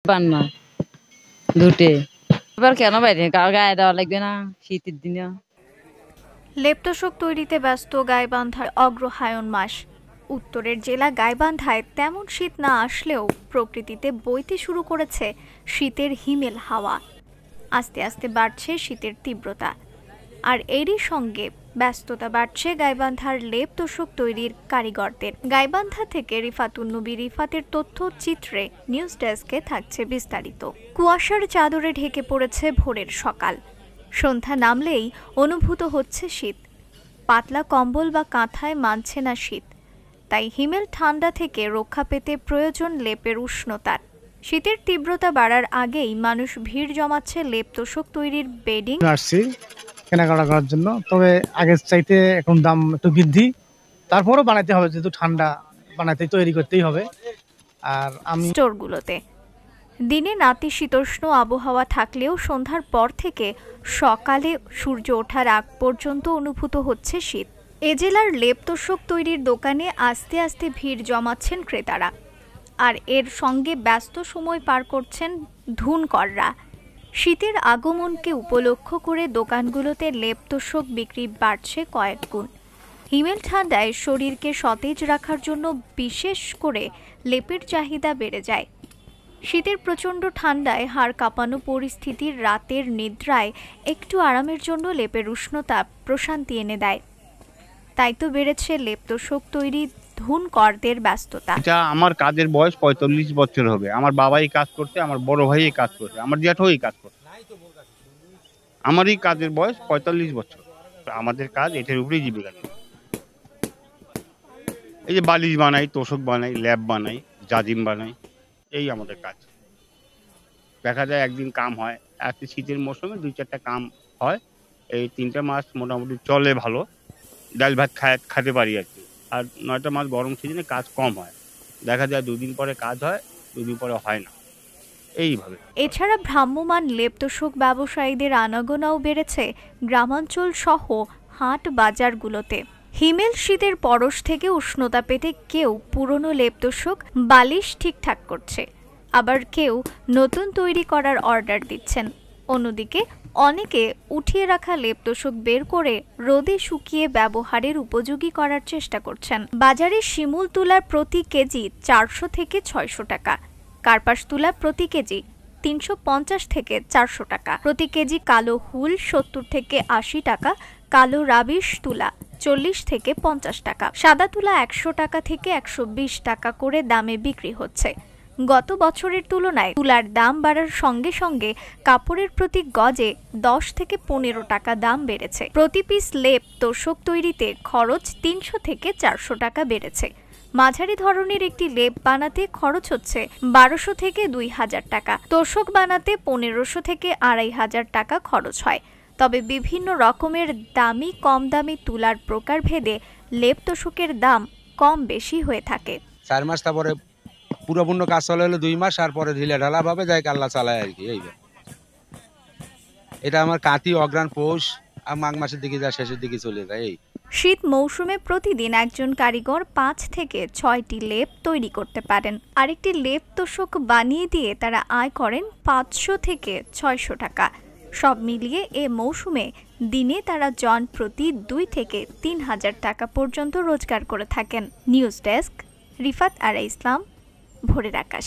পান না দুটে এবার কেন বাইরে গায়ে দেওয়া লাগবে না শীতের দিনে। লেপ তোশক তৈরিতে ব্যস্ত গাইবান্ধার অগ্রহায়ণ মাস। উত্তরের জেলা গাইবান্ধায় তেমন শীত না আসলেও প্রকৃতিতে বইতে শুরু করেছে শীতের হিমেল হাওয়া। আস্তে আস্তে বাড়ছে শীতের তীব্রতা, আর এরই সঙ্গে ব্যস্ততা বাড়ছে গাইবান্ধার লেপ তোশক তৈরির কারিগরদের। গাইবান্ধা থেকে রিফাতুন্নবী রিফাতের তথ্য চিত্রে নিউজ ডেস্কে থাকছে বিস্তারিত। কুয়াশার চাদরে ঢেকে পড়েছে ভোরের সকাল। সন্ধ্যা নামলেই অনুভূত হচ্ছে শীত। পাতলা কম্বল বা কাঁথায় মানছে না শীত, তাই হিমেল ঠান্ডা থেকে রক্ষা পেতে প্রয়োজন লেপের উষ্ণতার। শীতের তীব্রতা বাড়ার আগেই মানুষ ভিড় জমাচ্ছে লেপ তোশক তৈরির বেডিং আসছি কেনাকাটা করার জন্য। তবে আগের চাইতে এখন দাম একটু বৃদ্ধি, তারপরও বানাতে হবে, যেহেতু ঠান্ডা বানাতে তৈরি করতেই হবে। আর আমি স্টোরগুলোতে দিনে নাতিশীতোষ্ণ আবহাওয়া থাকলেও সন্ধ্যার পর থেকে সকালে সূর্য ওঠার আগ পর্যন্ত অনুভূত হচ্ছে শীত। এ জেলার লেপ তোশক তৈরির দোকানে আস্তে আস্তে ভিড় জমাচ্ছেন ক্রেতারা, আর এর সঙ্গে ব্যস্ত সময় পার করছেন ধুনকররা। শীতের আগমনকে উপলক্ষ করে দোকানগুলোতে লেপ তোশক বিক্রি বাড়ছে কয়েক গুণ। হিমেল ঠান্ডায় শরীরকে সতেজ রাখার জন্য বিশেষ করে লেপের চাহিদা বেড়ে যায়। শীতের প্রচণ্ড ঠান্ডায় হাড় কাঁপানো পরিস্থিতির রাতের নিদ্রায় একটু আরামের জন্য লেপের উষ্ণতা প্রশান্তি এনে দেয়। তাই তো বেড়েছে লেপ তোশক তৈরি ধুনকরদের ব্যস্ততা। এটা আমার কাজের বয়স ৪৫ বছর হবে। আমার বাবাই কাজ করতে, আমার বড় ভাই কাজ করতে, আমার জ্যাঠাই কাজ করতে। আমারই কাজের বয়স ৪৫ বছর। আমাদের কাজ এটার উপরেই জীবিকা। এই যে বালিশ বানাই, তোশক বানাই, ল্যাপ বানাই, জাজিম বানাই, এই আমাদের কাজ। দেখা যায় একদিন কাম হয়, আজকে শীতের মৌসুমে ২-৪টা কাম হয়। এই ৩টা মাস মোটামুটি চলে ভালো, ডাল ভাত খেতে পারি আর কি। আর ৯টা মাস গরম সিজনে কাজ কম হয়, দেখা যায় ২দিন পরে কাজ হয়, ২দিন পরে হয় না, এইভাবে। এছাড়া ভ্রাম্যমাণ লেপ তোশক ব্যবসায়ীদের আনাগোনাও বেড়েছে গ্রামাঞ্চল সহ হাট বাজারগুলোতে। হিমেল শীতের পরশ থেকে উষ্ণতা পেতে কেউ পুরনো লেপ তোশক বালিশ ঠিকঠাক করছে, আবার কেউ নতুন তৈরি করার অর্ডার দিচ্ছেন। অন্যদিকে অনেকে উঠিয়ে রাখা লেপ তোশক বের করে রোদে শুকিয়ে ব্যবহারের উপযোগী করার চেষ্টা করছেন। বাজারে শিমুল তুলার প্রতি কেজি ৪০০ থেকে ৬০০ টাকা, কার্পাস তুলা প্রতি কেজি ৩৫০ থেকে ৪০০ টাকা, প্রতি কেজি কালো হুল ৭০ থেকে ৮০ টাকা, কালো রাবিশ তুলা ৪০ থেকে ৫০ টাকা, সাদা তুলা ১০০ টাকা থেকে ১২০ টাকা করে দামে বিক্রি হচ্ছে। গত বছরের তুলনায় তুলার দাম বাড়ার সঙ্গে সঙ্গে কাপড়ের প্রতি গজে ১০ থেকে ১৫ টাকা দাম বেড়েছে। প্রতি পিস লেপ তোশক তৈরিতে খরচ ৩০০ থেকে ৪০০ টাকা বেড়েছে। মাঝারি ধরনের একটি লেপ বানাতে খরচ হচ্ছে ১২০০ থেকে ২০০০ টাকা। তোশক বানাতে ১৫০০ থেকে ২৫০০ টাকা খরচ হয়। তবে বিভিন্ন রকমের দামি কম দামি তুলার প্রকারভেদে লেপ তোশকের দাম কম বেশি হয়ে থাকে। ৪ মাস, তারপরে পুরোপূর্ণ কাজ চলে হলো ২ মাস, আর পরে ঢিলে ঢালা ভাবে যায় কাল্লা চালায় আর কি। এই এটা আমার কাতি অগ্রাণ পৌষ আর মাঘ মাসের দিকে যা শেষের দিকে চলে যায়। এই শীত মৌসুমে প্রতিদিন একজন কারিগর ৫ থেকে ৬টি লেপ তৈরি করতে পারেন। আরেকটি লেপ তোশক বানিয়ে দিয়ে তারা আয় করেন ৫০০ থেকে ৬০০ টাকা। সব মিলিয়ে এ মৌসুমে দিনে তারা জন প্রতি ২ থেকে ৩,০০০ টাকা পর্যন্ত রোজগার করে থাকেন। নিউজ ডেস্ক, রিফাত আরা ইসলাম, ভোরের আকাশ।